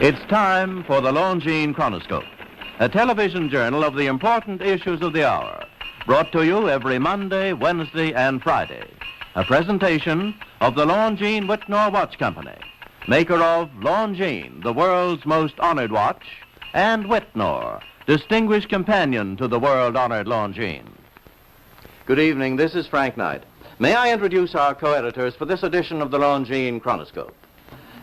It's time for the Longines Chronoscope, a television journal of the important issues of the hour, brought to you every Monday, Wednesday, and Friday. A presentation of the Longines Whitnor Watch Company, maker of Longines, the world's most honored watch, and Whitnor, distinguished companion to the world-honored Longines. Good evening, this is Frank Knight. May I introduce our co-editors for this edition of the Longines Chronoscope?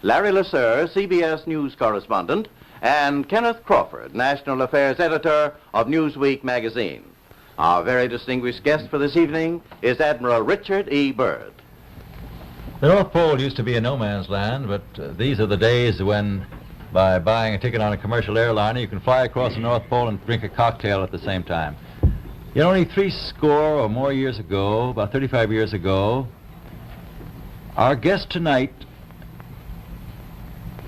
Larry Lasser, CBS News correspondent, and Kenneth Crawford, National Affairs Editor of Newsweek magazine. Our very distinguished guest for this evening is Admiral Richard E. Byrd. The North Pole used to be a no-man's land, but these are the days when, by buying a ticket on a commercial airliner, you can fly across the North Pole and drink a cocktail at the same time. You know, only 60 or more years ago, about 35 years ago, our guest tonight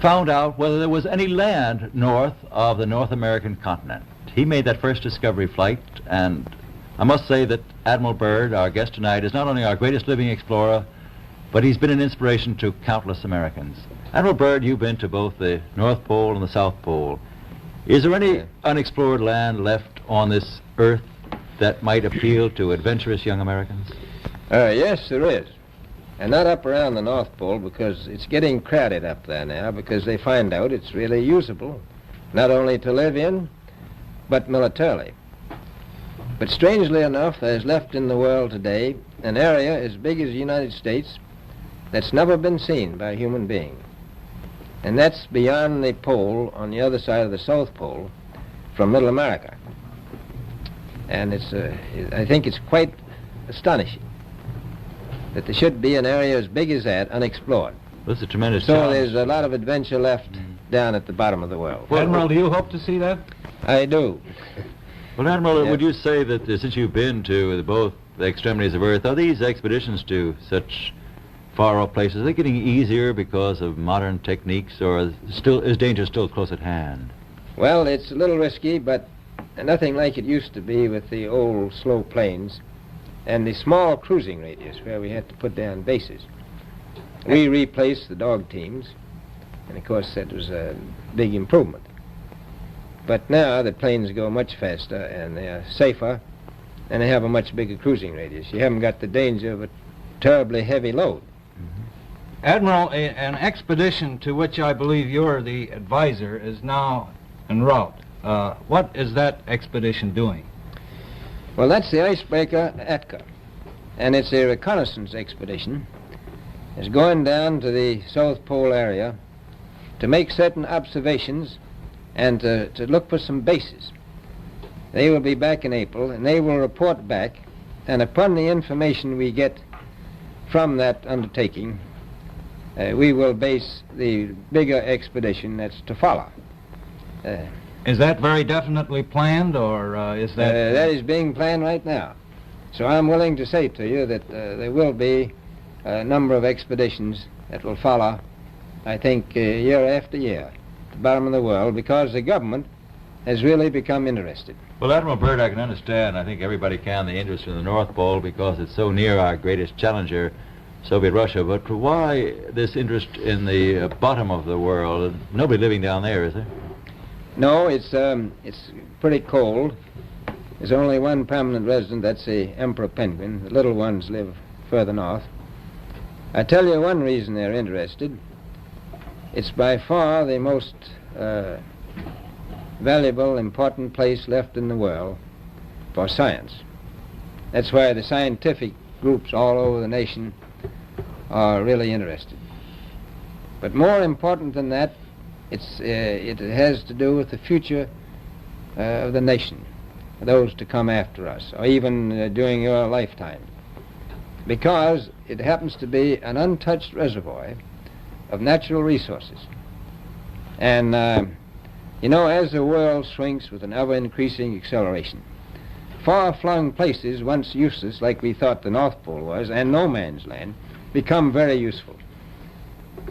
found out whether there was any land north of the North American continent. He made that first discovery flight, and I must say that Admiral Byrd, our guest tonight, is not only our greatest living explorer, but he's been an inspiration to countless Americans. Admiral Byrd, you've been to both the North Pole and the South Pole. Is there any unexplored land left on this earth that might appeal to adventurous young Americans? Yes, there is. And not up around the North Pole, because it's getting crowded up there now, because they find out it's really usable, not only to live in, but militarily. But strangely enough, there's left in the world today an area as big as the United States that's never been seen by a human being. And that's beyond the pole on the other side of the South Pole from Middle America. And I think it's quite astonishing that there should be an area as big as that unexplored. This is a tremendous So challenge. there's a lot of adventure left down at the bottom of the world. Well, Admiral, do you hope to see that? I do. Well, Admiral, Yeah. would you say that since you've been to both the extremities of Earth, are these expeditions to such far-off places, are they getting easier because of modern techniques, or is danger still close at hand? Well, it's a little risky, but nothing like it used to be with the old slow planes and the small cruising radius where we had to put down bases. We replaced the dog teams, and of course that was a big improvement. But now the planes go much faster and they are safer, and they have a much bigger cruising radius. You haven't got the danger of a terribly heavy load. Admiral, an expedition to which I believe you're the advisor is now en route. What is that expedition doing? Well, that's the icebreaker Atka, and it's a reconnaissance expedition. It's going down to the South Pole area to make certain observations and to look for some bases. They will be back in April, and they will report back, and upon the information we get from that undertaking, we will base the bigger expedition that's to follow. Is that very definitely planned, or is that... That is being planned right now. So I'm willing to say to you that there will be a number of expeditions that will follow, I think, year after year, at the bottom of the world, because the government has really become interested. Well, Admiral Byrd, I can understand, I think everybody can, the interest in the North Pole because it's so near our greatest challenger, Soviet Russia, but why this interest in the bottom of the world? Nobody living down there, is there? No, it's pretty cold. There's only one permanent resident, that's the emperor penguin. The little ones live further north. I tell you one reason they're interested. It's by far the most valuable, important place left in the world for science. That's why the scientific groups all over the nation are really interested. But more important than that, it has to do with the future of the nation, those to come after us, or even during your lifetime, because it happens to be an untouched reservoir of natural resources. And, you know, as the world shrinks with an ever-increasing acceleration, far-flung places, once useless, like we thought the North Pole was, and no man's land, become very useful.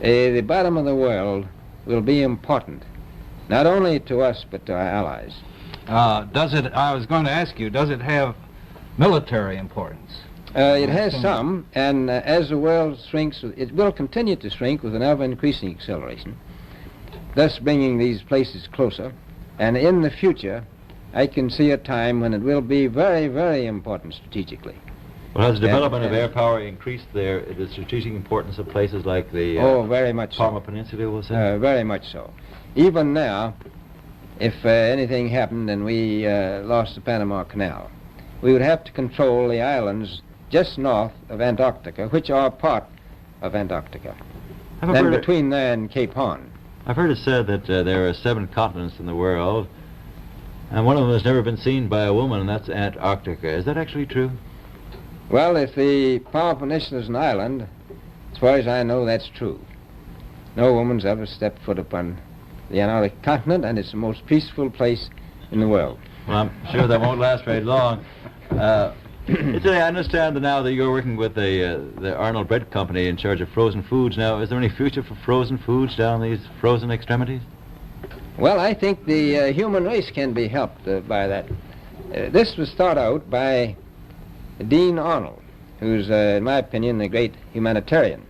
The bottom of the world will be important, not only to us, but to our allies. I was going to ask you, does it have military importance? It has some, and as the world shrinks, it will continue to shrink with an ever-increasing acceleration. thus bringing these places closer. And in the future, I can see a time when it will be very, very important strategically. Well, has the development of air power increased the strategic importance of places like the very much Palmer so. Peninsula, we'll say? Very much so. Even now, if anything happened and we lost the Panama Canal, we would have to control the islands just north of Antarctica, which are part of Antarctica, and between there and Cape Horn. I've heard it said that there are 7 continents in the world, and one of them has never been seen by a woman, and that's Antarctica. Is that actually true? Well, if the Palmer Peninsula is an island, as far as I know, that's true. No woman's ever stepped foot upon the Antarctic continent, and it's the most peaceful place in the world. Well, I'm sure that won't last very long. I understand that now that you're working with the Arnold Bread Company in charge of frozen foods. Now, is there any future for frozen foods down these frozen extremities? Well, I think the human race can be helped by that. This was thought out by Dean Arnold, who's, in my opinion, a great humanitarian.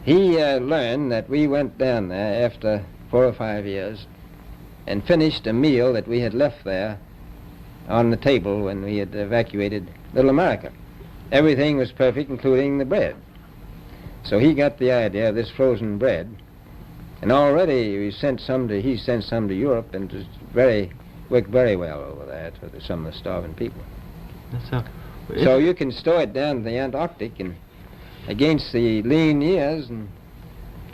He learned that we went down there after 4 or 5 years and finished a meal that we had left there on the table when we had evacuated Little America. Everything was perfect, including the bread. So he got the idea of this frozen bread, and already he sent some to Europe, and it worked very well over there for some of the starving people. So you can store it down to the Antarctic, and against the lean years, and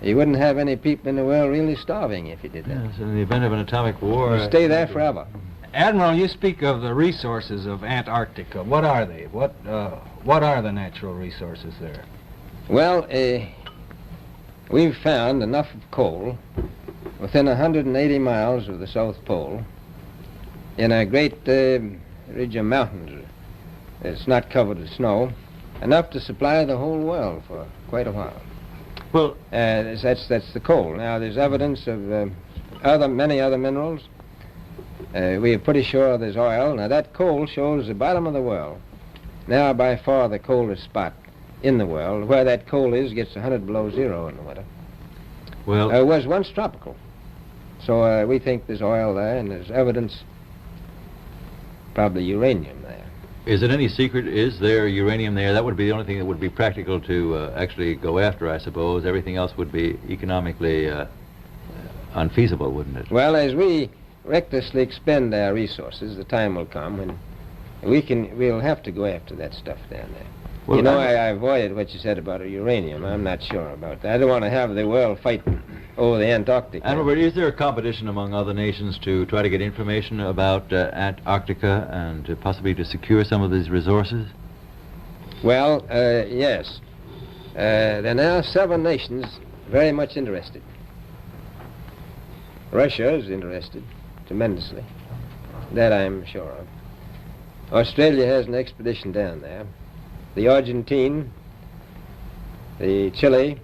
you wouldn't have any people in the world really starving if you did that. Yes, in the event of an atomic war. You stay there forever. Admiral, you speak of the resources of Antarctica. What are they? What are the natural resources there? Well, we've found enough of coal within 180 miles of the South Pole in a great ridge of mountains. It's not covered with snow, enough to supply the whole world for quite a while. Well, that's the coal. Now, there's evidence of many other minerals. We are pretty sure there's oil. Now, that coal shows the bottom of the world. Now, by far the coldest spot in the world. Where that coal is gets 100 below zero in the winter. Well, it was once tropical. So we think there's oil there, and there's evidence, probably uranium there. Is it any secret? Is there uranium there? That would be the only thing that would be practical to actually go after, I suppose. Everything else would be economically unfeasible, wouldn't it? Well, as we recklessly expend our resources, the time will come when we'll have to go after that stuff down there. Well, you know, I avoided what you said about uranium. I'm not sure about that. I don't want to have the world fighting over the Antarctic. Admiral, is there a competition among other nations to try to get information about Antarctica and possibly to secure some of these resources? Well, yes. There are now 7 nations very much interested. Russia is interested tremendously. That I'm sure of. Australia has an expedition down there. The Argentine, the Chile,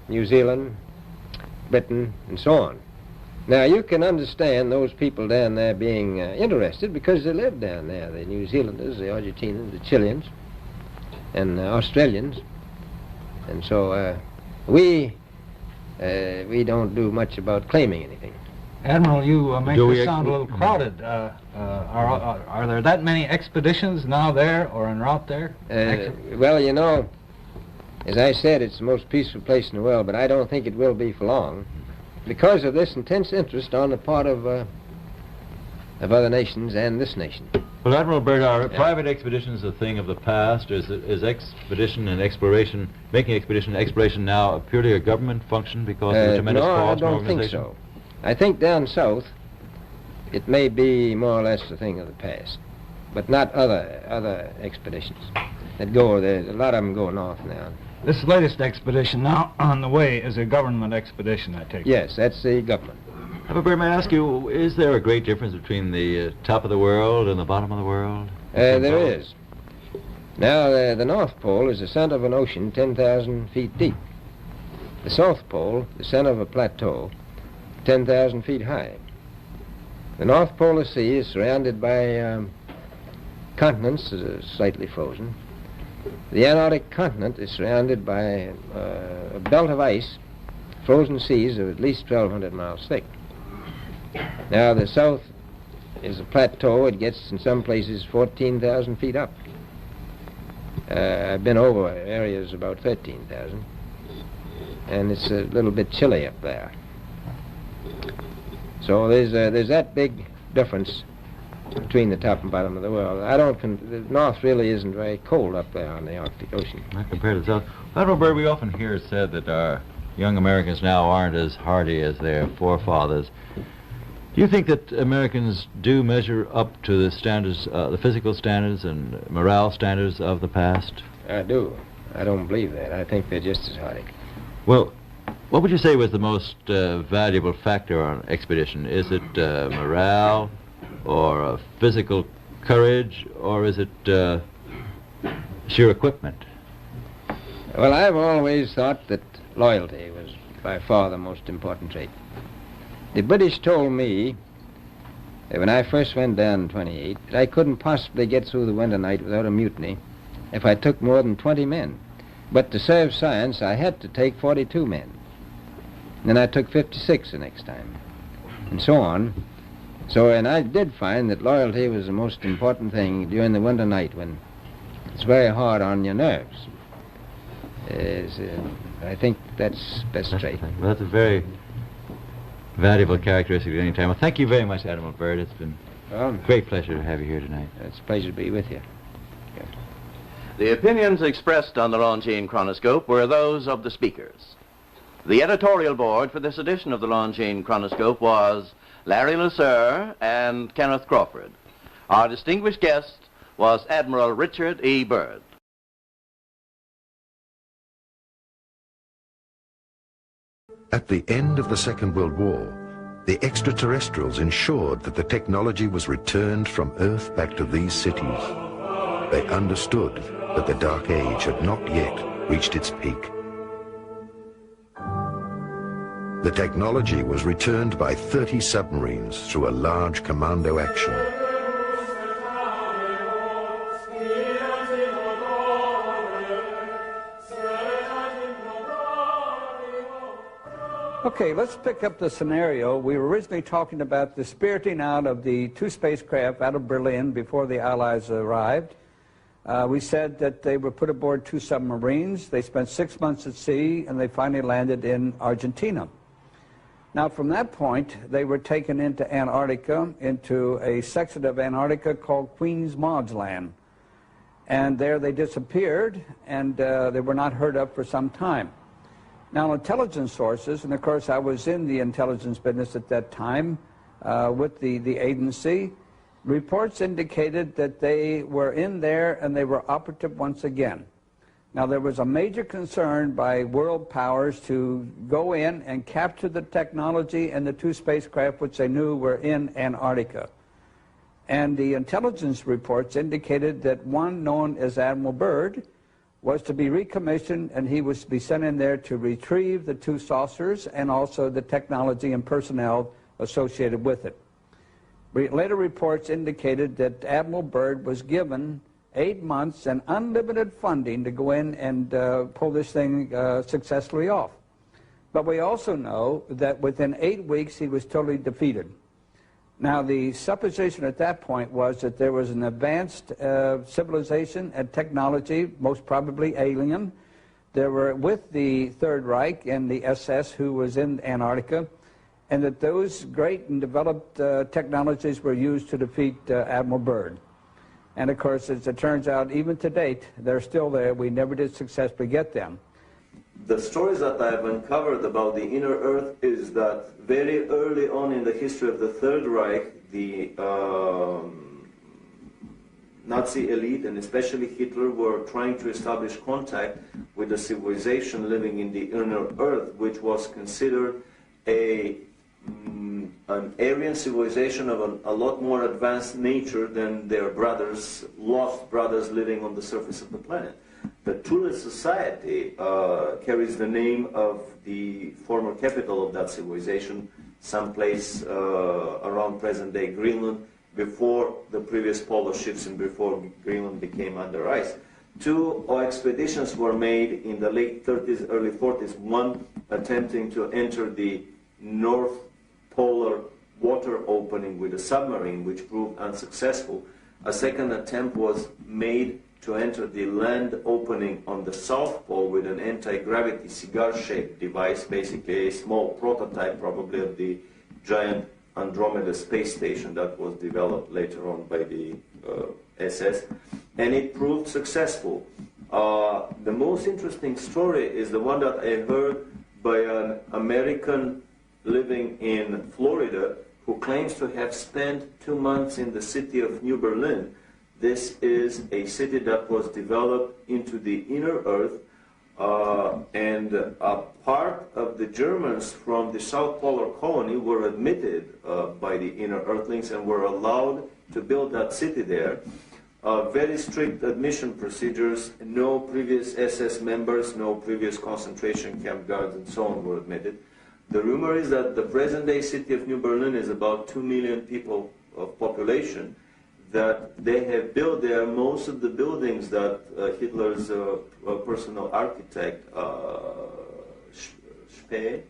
New Zealand, Britain, and so on. Now, you can understand those people down there being interested because they live down there, the New Zealanders, the Argentinians, the Chileans, and the Australians. And so we don't do much about claiming anything. Admiral, you make this sound a little crowded. Are there that many expeditions now there or en route there? Well, you know, as I said, it's the most peaceful place in the world, but I don't think it will be for long because of this intense interest on the part of other nations and this nation. Well, Admiral Byrd, are private expeditions a thing of the past? Is expedition and exploration, making expedition and exploration now purely a government function because of the tremendous cost and organization? No, I don't think so. I think down south it may be more or less a thing of the past, but not other expeditions that go there. A lot of them go north now. This latest expedition now on the way is a government expedition, I take it. Yes, that's the government. Admiral, may I ask you, is there a great difference between the top of the world and the bottom of the world? There is. Now, the North Pole is the center of an ocean 10,000 feet deep. The South Pole, the center of a plateau, 10,000 feet high. The North Polar Sea is surrounded by continents that are slightly frozen. The Antarctic continent is surrounded by a belt of ice frozen seas of at least 1,200 miles thick. Now, the south is a plateau. It gets, in some places, 14,000 feet up. I've been over areas about 13,000, and it's a little bit chilly up there. So there's that big difference between the top and bottom of the world. The north really isn't very cold up there on the Arctic Ocean. Not compared to the south. Admiral Byrd, we often hear it said that our young Americans now aren't as hardy as their forefathers. Do you think that Americans do measure up to the standards, the physical standards and morale standards of the past? I do. I don't believe that. I think they're just as hardy. Well, what would you say was the most valuable factor on an expedition? Is it morale, or physical courage, or is it sheer equipment? Well, I've always thought that loyalty was by far the most important trait. The British told me that when I first went down in 28, that I couldn't possibly get through the winter night without a mutiny if I took more than 20 men. But to serve science, I had to take 42 men. And then I took 56 the next time, and so on. So, and I did find that loyalty was the most important thing during the winter night when it's very hard on your nerves. I think that's best trait. Well, that's a very valuable characteristic at any time. Well, thank you very much, Admiral Byrd. It's been a great pleasure to have you here tonight. It's a pleasure to be with you. Yeah. The opinions expressed on the Longines Chronoscope were those of the speakers. The editorial board for this edition of the Longines Chronoscope was Larry Lasser and Kenneth Crawford. Our distinguished guest was Admiral Richard E. Byrd. At the end of the Second World War, the extraterrestrials ensured that the technology was returned from Earth back to these cities. They understood that the Dark Age had not yet reached its peak. The technology was returned by 30 submarines through a large commando action. Okay, let's pick up the scenario. We were originally talking about the spiriting out of the two spacecraft out of Berlin before the Allies arrived. We said that they were put aboard two submarines. They spent 6 months at sea, and they finally landed in Argentina. Now, from that point, they were taken into Antarctica, into a section of Antarctica called Queen's Maud's Land. And there they disappeared, and they were not heard of for some time. Now, intelligence sources, and of course I was in the intelligence business at that time with the agency, reports indicated that they were in there and they were operative once again. Now, there was a major concern by world powers to go in and capture the technology and the two spacecraft which they knew were in Antarctica. And the intelligence reports indicated that one known as Admiral Byrd was to be recommissioned, and he was to be sent in there to retrieve the two saucers and also the technology and personnel associated with it. Later reports indicated that Admiral Byrd was given 8 months and unlimited funding to go in and pull this thing successfully off. But we also know that within 8 weeks he was totally defeated. Now, the supposition at that point was that there was an advanced civilization and technology, most probably alien. There were with the Third Reich and the SS who was in Antarctica, and that those great and developed technologies were used to defeat Admiral Byrd. And of course, as it turns out, even to date, they're still there. We never did successfully get them. The stories that I've uncovered about the inner Earth is that very early on in the history of the Third Reich, the Nazi elite, and especially Hitler, were trying to establish contact with a civilization living in the inner Earth, which was considered an Aryan civilization of a lot more advanced nature than their brothers, lost brothers living on the surface of the planet. The Thule Society carries the name of the former capital of that civilization, someplace around present-day Greenland, before the previous polar shifts and before Greenland became under ice. Two expeditions were made in the late 30s, early 40s, one attempting to enter the North Polar water opening with a submarine, which proved unsuccessful. A second attempt was made to enter the land opening on the South Pole with an anti-gravity cigar-shaped device, basically a small prototype probably of the giant Andromeda space station that was developed later on by the SS, and it proved successful. The most interesting story is the one that I heard by an American living in Florida who claims to have spent 2 months in the city of New Berlin. This is a city that was developed into the inner earth, and a part of the Germans from the South Polar colony were admitted by the inner earthlings and were allowed to build that city there. Very strict admission procedures, no previous SS members, no previous concentration camp guards and so on were admitted. The rumor is that the present-day city of New Berlin is about 2 million people of population, that they have built there most of the buildings that Hitler's personal architect, Spee,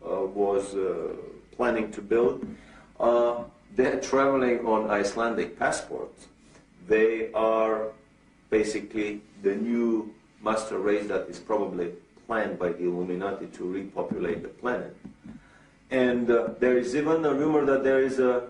was planning to build. They're traveling on Icelandic passports. They are basically the new master race that is probably planned by the Illuminati to repopulate the planet. And there is even a rumor that there is a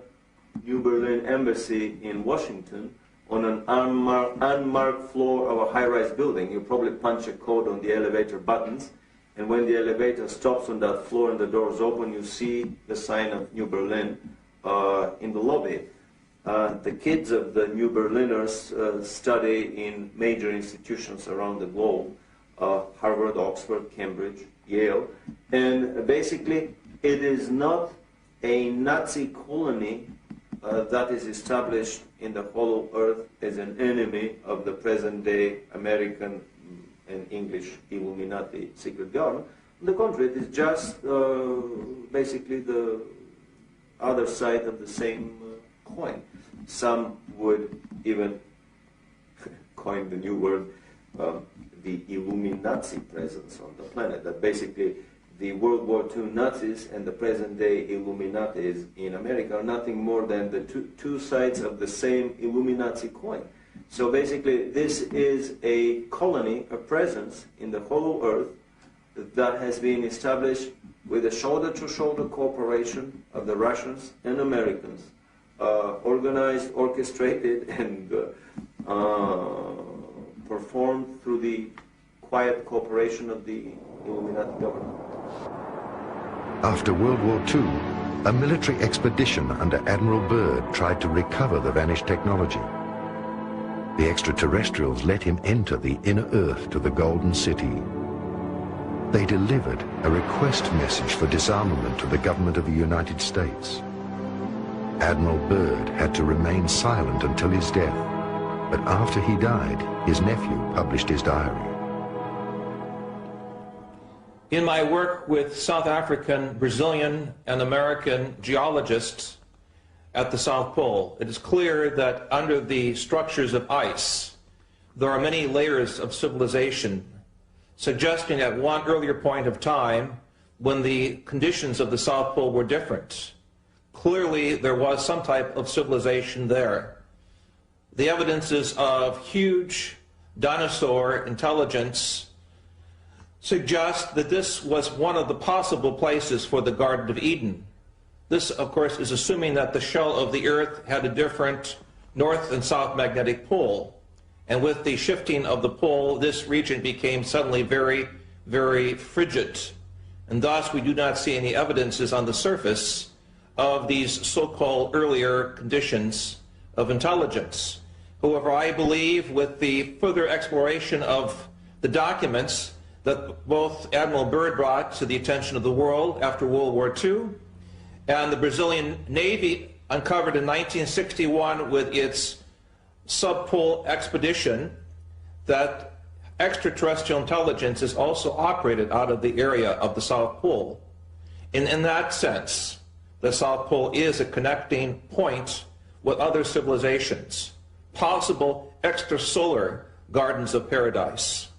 New Berlin embassy in Washington on an unmarked floor of a high-rise building. You probably punch a code on the elevator buttons, and when the elevator stops on that floor and the doors open, you see the sign of New Berlin in the lobby. The kids of the New Berliners study in major institutions around the globe, Harvard, Oxford, Cambridge, Yale, and basically it is not a Nazi colony that is established in the hollow earth as an enemy of the present-day American and English Illuminati secret government. On the contrary, it is just basically the other side of the same coin. Some would even coin the new word, the Illuminati presence on the planet, that basically the World War II Nazis and the present-day Illuminatis in America are nothing more than the two sides of the same Illuminati coin. So basically, this is a colony, a presence in the hollow earth that has been established with a shoulder-to-shoulder cooperation of the Russians and Americans, organized, orchestrated, and performed through the quiet cooperation of the Illuminati government. After World War II, a military expedition under Admiral Byrd tried to recover the vanished technology. The extraterrestrials let him enter the inner Earth to the Golden City. They delivered a request message for disarmament to the government of the United States. Admiral Byrd had to remain silent until his death, but after he died, his nephew published his diary. In my work with South African, Brazilian, and American geologists at the South Pole, it is clear that under the structures of ice, there are many layers of civilization, suggesting at one earlier point of time when the conditions of the South Pole were different. Clearly, there was some type of civilization there. The evidences of huge dinosaur intelligence suggest that this was one of the possible places for the Garden of Eden. This, of course, is assuming that the shell of the Earth had a different north and south magnetic pole. And with the shifting of the pole, this region became suddenly very, very frigid. And thus, we do not see any evidences on the surface of these so-called earlier conditions of intelligence. However, I believe with the further exploration of the documents that both Admiral Byrd brought to the attention of the world after World War II, and the Brazilian Navy uncovered in 1961 with its subpole expedition, that extraterrestrial intelligence is also operated out of the area of the South Pole. And in that sense, the South Pole is a connecting point with other civilizations, possible extrasolar gardens of paradise.